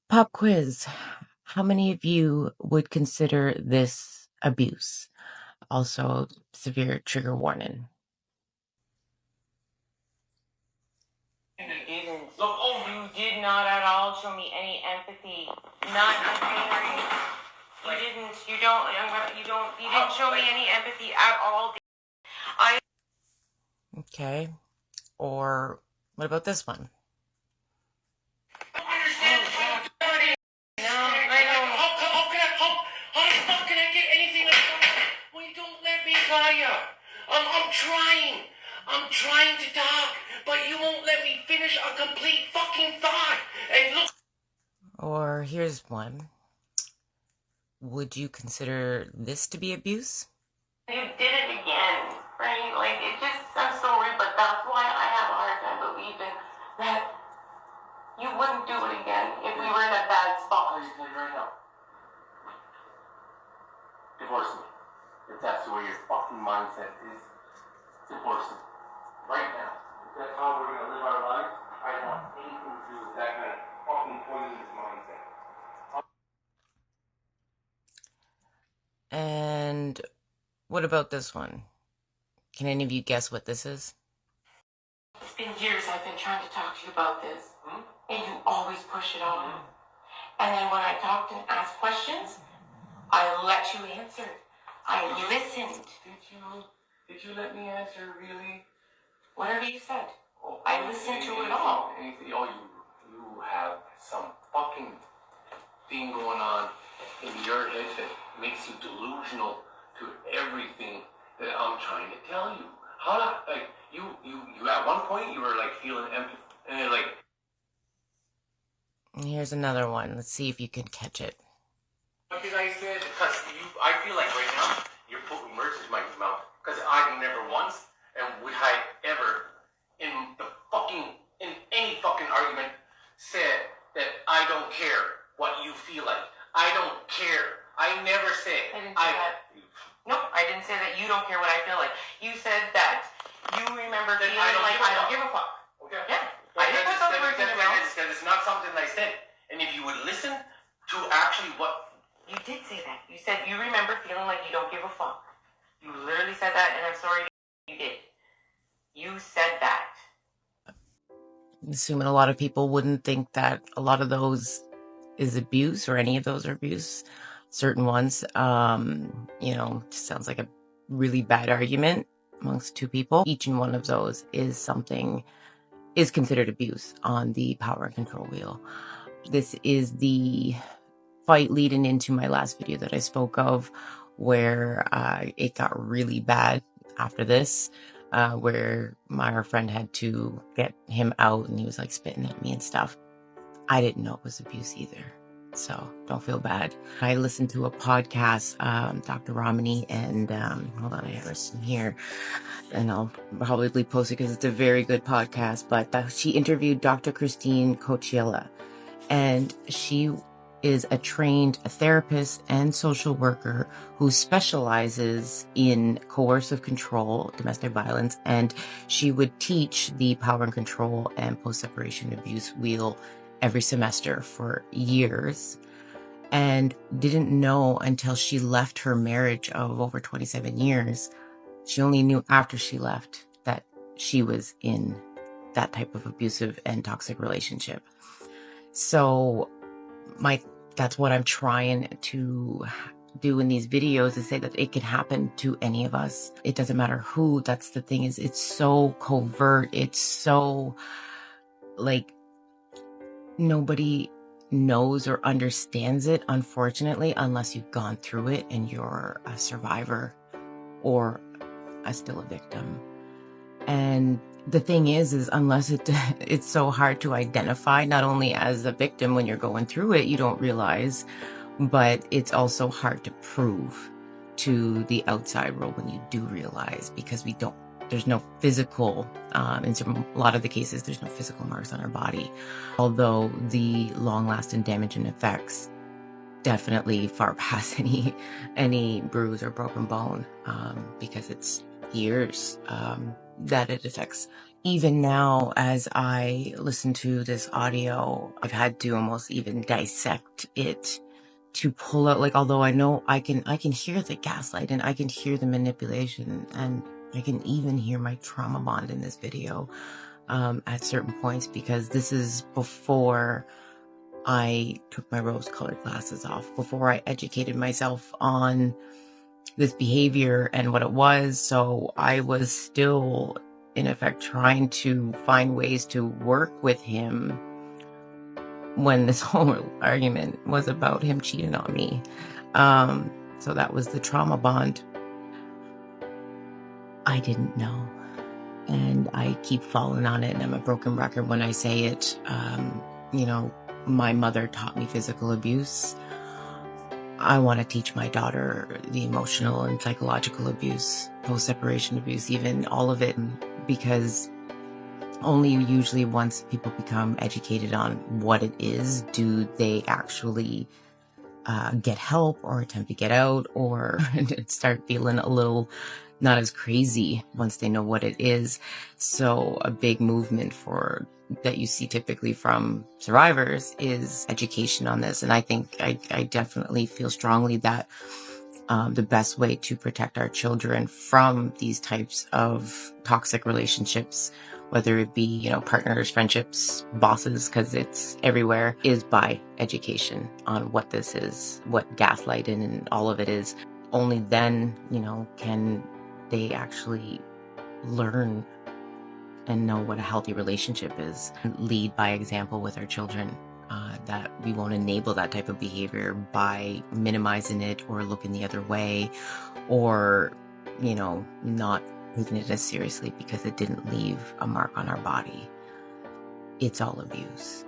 Pop quiz. How many of you would consider this abuse? Also, severe trigger warning. You didn't. You did not at all show me any empathy. None. You didn't. You don't. You don't. You didn't show me any empathy at all. Okay. Or what about this one? I don't understand. No, I don't. How the fuck can I get anything when you don't let me, Claudia? I'm trying. I'm trying to talk, but you won't let me finish a complete fucking thought. And look. Or here's one. Would you consider this to be abuse? You did it again, right? Like, it just, I'm sorry, but that's why I have a hard time believing that you wouldn't do it again if we were in a bad spot. Please tell you right now. Divorce me. If that's the way your fucking mindset is, divorce me. Right now. If that's how we're gonna live our lives, I don't want anything to do with that kind of fucking poisonous mindset. And what about this one? Can any of you guess what this is? It's been years I've been trying to talk to you about this, and you always push it off. And then when I talked and asked questions, I let you answer. I listened. Did you let me answer, really? Whatever you said. I listened to it all. You have some fucking thing going on in your head that makes you delusional to everything that I'm trying to tell you. You at one point you were like feeling empty, and then like. And here's another one. Let's see if you can catch it. What did I say? Because I feel like right now you're putting words in my mouth. Because I never once, and would I ever, in any fucking argument, said that I don't care what you feel like. I don't care. I never said. I didn't say that. Nope, I didn't say that you don't care what I feel like. You said that you remember feeling like I don't give a fuck. Okay. Yeah. I didn't put those words in your mouth. It's not something I said. And if you would listen to actually what. You did say that. You said you remember feeling like you don't give a fuck. You literally said that, and I'm sorry you did. You said that. I'm assuming a lot of people wouldn't think that a lot of those is abuse or any of those are abuse. Certain ones, just sounds like a really bad argument amongst two people. Each and one of those is considered abuse on the power and control wheel. This is the fight leading into my last video that I spoke of, where it got really bad after this, where my friend had to get him out and he was like spitting at me and stuff. I didn't know it was abuse either, so don't feel bad. I listened to a podcast, Dr. Romney, and hold on, I have it in here, and I'll probably post it because it's a very good podcast, but she interviewed Dr. Christine Cochiella, and she is a trained therapist and social worker who specializes in coercive control, domestic violence, and she would teach the power and control and post-separation abuse wheel every semester for years, and didn't know until she left her marriage of over 27 years. She only knew after she left that she was in that type of abusive and toxic relationship. So that's what I'm trying to do in these videos, is say that it can happen to any of us. It doesn't matter who. That's the thing, is it's so covert. It's so like nobody knows or understands it, unfortunately, unless you've gone through it and you're a survivor or still a victim. And the thing is unless it's so hard to identify, not only as a victim when you're going through it, you don't realize, but it's also hard to prove to the outside world when you do realize, because there's no physical, in a lot of the cases, there's no physical marks on our body. Although the long-lasting damage and effects definitely far past any bruise or broken bone, because it's years that it affects Even now, as I listen to this audio, I've had to almost even dissect it to pull out, like, although I know I can hear the gaslight and I can hear the manipulation, and I can even hear my trauma bond in this video at certain points, because this is before I took my rose-colored glasses off, before I educated myself on this behavior and what it was. So I was still, in effect, trying to find ways to work with him when this whole argument was about him cheating on me. So that was the trauma bond. I didn't know. And I keep falling on it, and I'm a broken record when I say it. You know, my mother taught me physical abuse. I want to teach my daughter the emotional and psychological abuse, post-separation abuse, even all of it, because only usually once people become educated on what it is, do they actually get help or attempt to get out, or start feeling a little not as crazy once they know what it is. So a big movement that you see typically from survivors is education on this. And I think I definitely feel strongly that the best way to protect our children from these types of toxic relationships, whether it be, you know, partners, friendships, bosses, because it's everywhere, is by education on what this is, what gaslighting and all of it is. Only then, you know, can they actually learn and know what a healthy relationship is, and lead by example with our children. That we won't enable that type of behavior by minimizing it or looking the other way, or, you know, not taking it as seriously because it didn't leave a mark on our body. It's all abuse.